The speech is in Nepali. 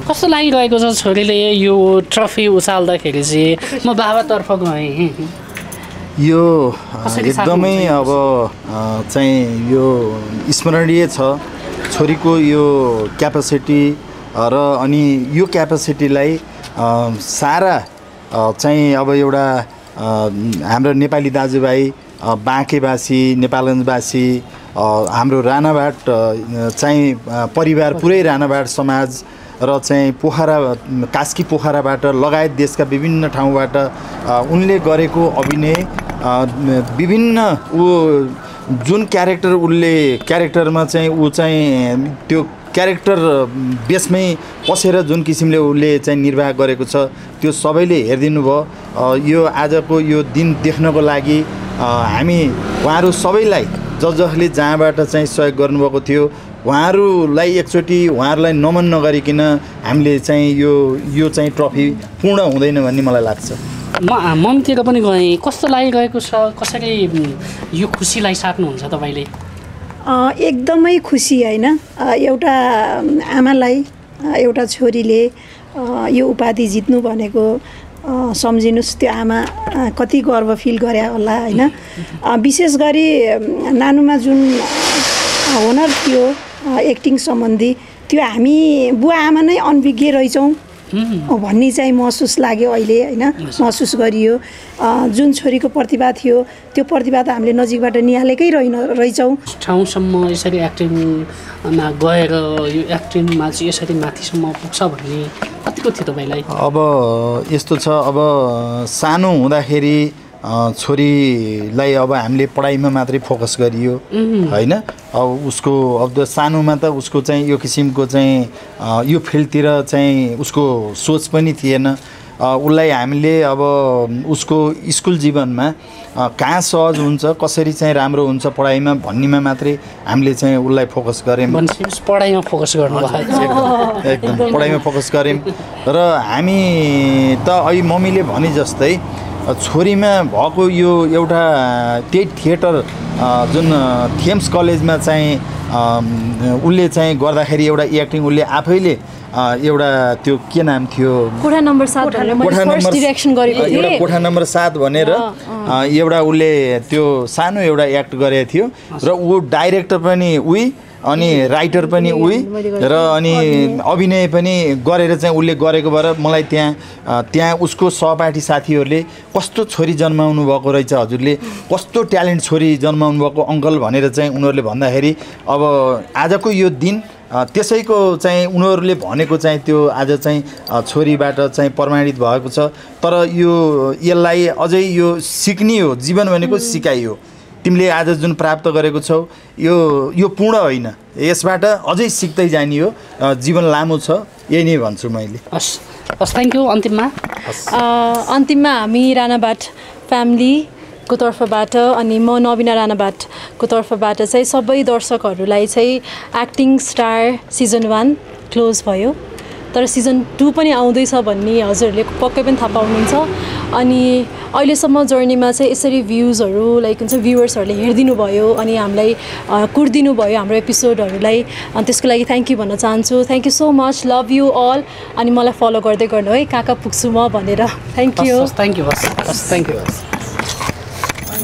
कस्तो लागिरहेको छ छोरीले यो ट्रफी उचाल्दाखेरि चाहिँ? म बाबातर्फ गएँ। यो एकदमै अब चाहिँ यो स्मरणीय छ छोरीको यो क्यापासिटी र अनि यो क्यापासिटीलाई सारा चाहिँ अब एउटा हाम्रो नेपाली दाजुभाइ बाँकेवासी नेपालगञ्जवासी हाम्रो राणाभाट चाहिँ परिवार पुरै राणाभाट समाज र चाहिँ पोखरा कास्की पोखराबाट लगायत देशका विभिन्न ठाउँबाट उनले गरेको अभिनय विभिन्न जुन क्यारेक्टरमा चाहिँ त्यो क्यारेक्टर बेसमै पसेर जुन किसिमले उसले चाहिँ निर्वाह गरेको छ त्यो सबैले हेरिदिनु भयो। यो आजको यो दिन देख्नको लागि हामी उहाँहरू सबैलाई जसले जहाँबाट चाहिँ सहयोग गर्नुभएको थियो उहाँहरूलाई एकचोटि उहाँहरूलाई नमन नगरिकन हामीले चाहिँ यो चाहिँ ट्रफी पूर्ण हुँदैन भन्ने मलाई लाग्छ। मम्मीतिर पनि गएँ। कस्तो लागिरहेको छ? कसरी यो खुसीलाई साट्नुहुन्छ तपाईँले? एकदमै खुसी होइन। एउटा आमालाई एउटा छोरीले यो उपाधि जित्नु भनेको सम्झिनुहोस् त्यो आमा कति गर्व फिल गरे होला होइन। विशेष गरी नानुमा जुन हुनर थियो एक्टिङ सम्बन्धी त्यो हामी बुवा आमा नै अनभिज्ञ रहेछौँ भन्ने चाहिँ महसुस लाग्यो अहिले होइन, महसुस गरियो। जुन छोरीको प्रतिभा थियो त्यो प्रतिभा त हामीले नजिकबाट निहालेकै रहेछौँ। ठाउँसम्म यसरी एक्टिङमा गएर यो एक्टिङमा चाहिँ यसरी माथिसम्म पुग्छ भन्ने कतिको थियो तपाईँलाई? अब यस्तो छ, अब सानो हुँदाखेरि छोरीलाई अब हामीले पढाइमा मात्रै फोकस गरियो होइन। अब उसको अब सानोमा त उसको चाहिँ यो किसिमको चाहिँ यो फिल्डतिर चाहिँ उसको सोच पनि थिएन। उसलाई हामीले अब उसको स्कुल जीवनमा कहाँ सहज हुन्छ कसरी चाहिँ राम्रो हुन्छ पढाइमा भन्नेमा मात्रै हामीले चाहिँ उसलाई फोकस गऱ्यौँ। पढाइमा फोकस गर्नु एकदम पढाइमा फोकस गऱ्यौँ। र हामी त अहिले मम्मीले भने जस्तै छोरीमा भएको यो एउटा त्यही थिएटर जुन थेम्स कलेजमा चाहिँ उसले चाहिँ गर्दाखेरि एउटा एक्टिङ उसले आफैले एउटा त्यो के नाम थियो कोठा नम्बर 7 भनेर एउटा उसले त्यो सानो एउटा एक्ट गरेको थियो र ऊ डाइरेक्टर पनि उही अनि राइटर पनि उही र अनि अभिनय पनि गरेर चाहिँ उसले गरेको भएर मलाई त्यहाँ उसको सहपाठी साथीहरूले कस्तो छोरी जन्माउनु भएको रहेछ हजुरले, कस्तो ट्यालेन्ट छोरी जन्माउनु भएको अङ्कल भनेर चाहिँ उनीहरूले भन्दाखेरि अब आजको यो दिन त्यसैको चाहिँ उनीहरूले भनेको चाहिँ त्यो आज चाहिँ छोरीबाट चाहिँ प्रमाणित भएको छ। तर यसलाई अझै यो सिक्ने हो, जीवन भनेको सिकाइ हो। तिमीले आज जुन प्राप्त गरेको छौ यो पूर्ण होइन, यसबाट अझै सिक्दै जाने हो, जीवन लामो छ, यही नै भन्छु मैले। हस् थ्याङ्क यू। अन्तिममा हामी राणाभाट फ्यामिलीको तर्फबाट अनि म नवीना राणाभाटको तर्फबाट चाहिँ सबै दर्शकहरूलाई चाहिँ एक्टिङ स्टार सिजन 1 क्लोज भयो, तर सिजन 2 पनि आउँदैछ भन्ने हजुरहरूले पक्कै पनि थाहा पाउनुहुन्छ। अनि अहिलेसम्म जर्नीमा चाहिँ यसरी भ्युजहरू लाइक हुन्छ भ्युवर्सहरूले हेरिदिनु भयो अनि हामीलाई कुर्दिनु भयो हाम्रो एपिसोडहरूलाई, अनि त्यसको लागि थ्याङ्क यू भन्न चाहन्छु। Thank you so much, love you all. अनि मलाई फलो गर्दै गर्नु है, कहाँ कहाँ पुग्छु म भनेर। Thank you.